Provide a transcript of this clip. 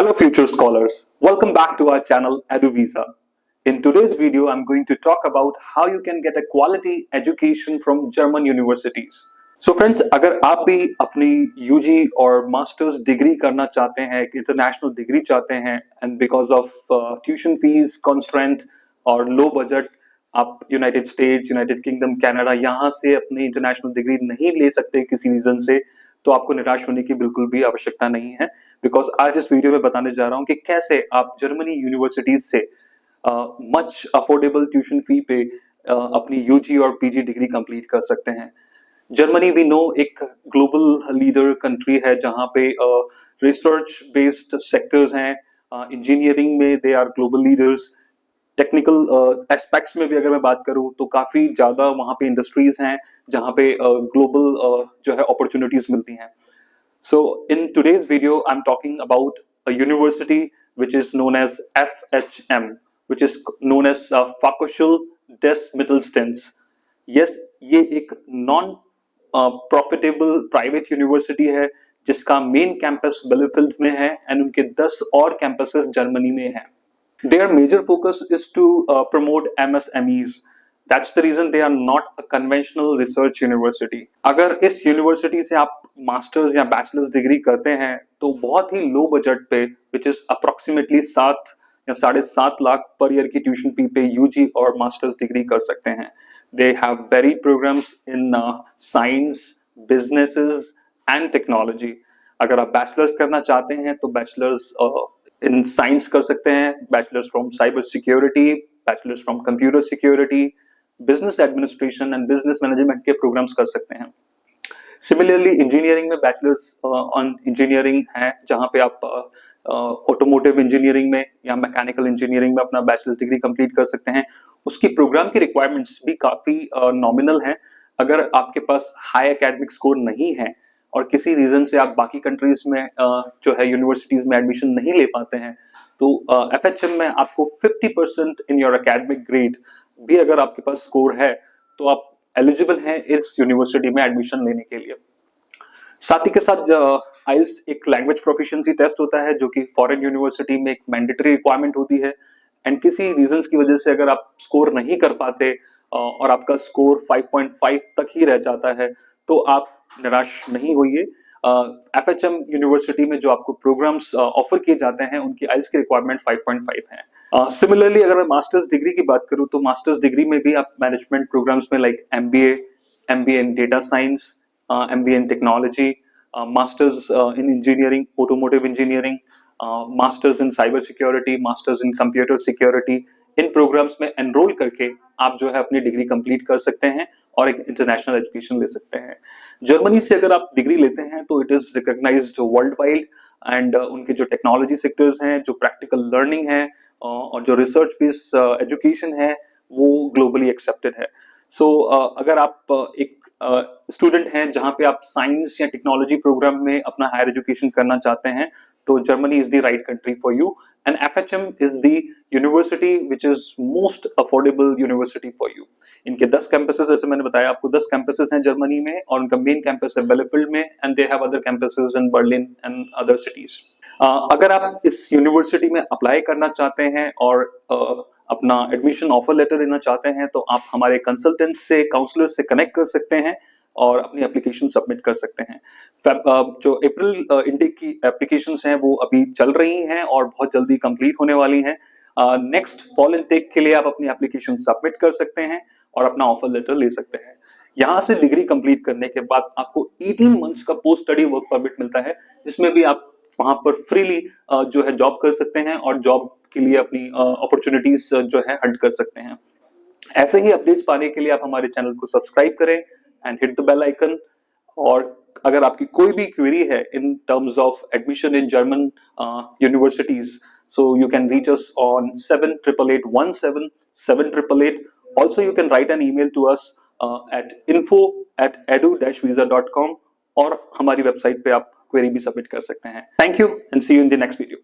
Hello future scholars, welcome back to our channel EduVisa. In today's video, I'm going to talk about how you can get a quality education from German universities. So friends, अगर आप भी अपनी UG और masters degree करना चाहते हैं, एक international degree चाहते हैं and because of tuition fees constraint और लो बजट आप United states, United kingdom, Canada यहाँ से अपनी इंटरनेशनल डिग्री नहीं ले सकते किसी रीजन से, तो आपको निराश होने की बिल्कुल भी आवश्यकता नहीं है। बिकॉज आज इस वीडियो में बताने जा रहा हूँ कि कैसे आप जर्मनी यूनिवर्सिटीज से मच अफोर्डेबल ट्यूशन फी पे अपनी यूजी और पीजी डिग्री कंप्लीट कर सकते हैं। जर्मनी वी नो एक ग्लोबल लीडर कंट्री है जहाँ पे रिसर्च बेस्ड सेक्टर्स हैं, इंजीनियरिंग में they are global leaders, technical aspects में भी अगर मैं बात करूं तो काफी ज्यादा वहां पे इंडस्ट्रीज हैं जहां पे ग्लोबल जो है अपॉर्चुनिटीज मिलती हैं। So in today's video I am talking about a university which is known as FHM, which is known as फाकोशुल डेस मिटलस्टेंस। यस, ये एक नॉन प्रॉफिटेबल प्राइवेट यूनिवर्सिटी है जिसका मेन कैंपस बेलेफिल्ड में है एंड उनके 10 और कैंपसेस जर्मनी में हैं। Their major focus is to promote MSMEs. That's the reason they are not a conventional research university. अगर इस यूनिवर्सिटी से आप मास्टर्स या बैचलर्स डिग्री करते हैं तो बहुत ही लो बजट पे, which is approximately 7 या 7.5 लाख पर ईयर की ट्यूशन फी पे यूजी और मास्टर्स डिग्री कर सकते हैं। They have varied programs in science, businesses and technology. अगर आप बैचलर्स करना चाहते हैं तो बैचलर्स इन साइंस कर सकते हैं, bachelors from cyber security, bachelors from computer security, business administration and business management के प्रोग्राम्स कर सकते हैं। सिमिलरली इंजीनियरिंग में बैचलर्स ऑन इंजीनियरिंग है जहां पे आप ऑटोमोटिव इंजीनियरिंग में या मैकेनिकल इंजीनियरिंग में अपना बैचलर्स डिग्री कंप्लीट कर सकते हैं। उसकी प्रोग्राम की रिक्वायरमेंट्स भी काफी नॉमिनल हैं। अगर आपके पास हाई एकेडमिक स्कोर नहीं है और किसी रीजन से आप बाकी कंट्रीज में जो है यूनिवर्सिटीज में एडमिशन नहीं ले पाते हैं तो FHM में आपको 50% इन योर एकेडमिक ग्रेड भी अगर आपके पास स्कोर है तो आप एलिजिबल हैं इस यूनिवर्सिटी में एडमिशन लेने के लिए। साथ ही के साथ IELTS एक लैंग्वेज प्रोफिशिएंसी टेस्ट होता है जो कि फॉरेन यूनिवर्सिटी में एक मैंडेटरी रिक्वायरमेंट होती है एंड किसी रीजंस की वजह से अगर आप स्कोर नहीं कर पाते और आपका स्कोर 5.5 तक ही रह जाता है तो आप निराश नहीं होइए। FHM यूनिवर्सिटी में जो आपको प्रोग्राम्स ऑफर किए जाते हैं उनकी IELTS की रिक्वायरमेंट 5.5 है। सिमिलरली अगर मैं मास्टर्स डिग्री की बात करूं तो मास्टर्स डिग्री में भी आप मैनेजमेंट प्रोग्राम्स में like MBA in data science, MBA in technology, masters in engineering, automotive engineering, masters in cyber security, masters in computer security, इन प्रोग्राम्स में एनरोल करके आप जो है अपनी डिग्री कंप्लीट कर सकते हैं और एक इंटरनेशनल एजुकेशन ले सकते हैं। जर्मनी से अगर आप डिग्री लेते हैं तो it is recognised world wide and उनके जो टेक्नोलॉजी सेक्टर्स हैं, जो प्रैक्टिकल लर्निंग है और जो रिसर्च बेस्ड एजुकेशन है वो ग्लोबली एक्सेप्टेड है। सो अगर आप एक स्टूडेंट हैं जहां पे आप साइंस या टेक्नोलॉजी प्रोग्राम में अपना हायर एजुकेशन करना चाहते हैं तो Germany is the right country for you and FHM is the university which is most affordable university for you. इनके 10 कैंपसेस, जैसे मैंने बताया आपको 10 कैंपसेस हैं जर्मनी में और उनका मेन कैंपस है बेलेफिल्ड में and they have other campuses in Berlin and other cities. अगर आप इस यूनिवर्सिटी में अप्लाई करना चाहते हैं और अपना एडमिशन ऑफर लेटर लेना चाहते हैं तो आप हमारे कंसल्टेंट से, काउंसलर से कनेक्ट कर सकते हैं और अपनी एप्लीकेशन सबमिट कर सकते हैं। जो अप्रैल इनटेक की एप्लीकेशंस हैं वो अभी चल रही हैं और बहुत जल्दी कंप्लीट होने वाली हैं। नेक्स्ट फॉल इनटेक के लिए आप अपनी एप्लीकेशन सबमिट कर सकते हैं और अपना ऑफर लेटर ले सकते हैं। यहाँ से डिग्री कंप्लीट करने के बाद आपको 18 मंथ्स का पोस्ट स्टडी वर्क परमिट मिलता है जिसमें भी आप वहां पर फ्रीली जो है जॉब कर सकते हैं और जॉब के लिए अपनी अपॉर्चुनिटीज जो है हंट कर सकते हैं। ऐसे ही अपडेट्स पाने के लिए आप हमारे चैनल को सब्सक्राइब करें and hit the bell icon. और अगर आपकी कोई भी क्वेरी है in terms of admission in German universities so you can reach us on 788817 7888. Also you can write an email to us at info@edu-visa.com और हमारी वेबसाइट पे आप क्वेरी भी सबमिट कर सकते हैं। Thank you and see you in the next video.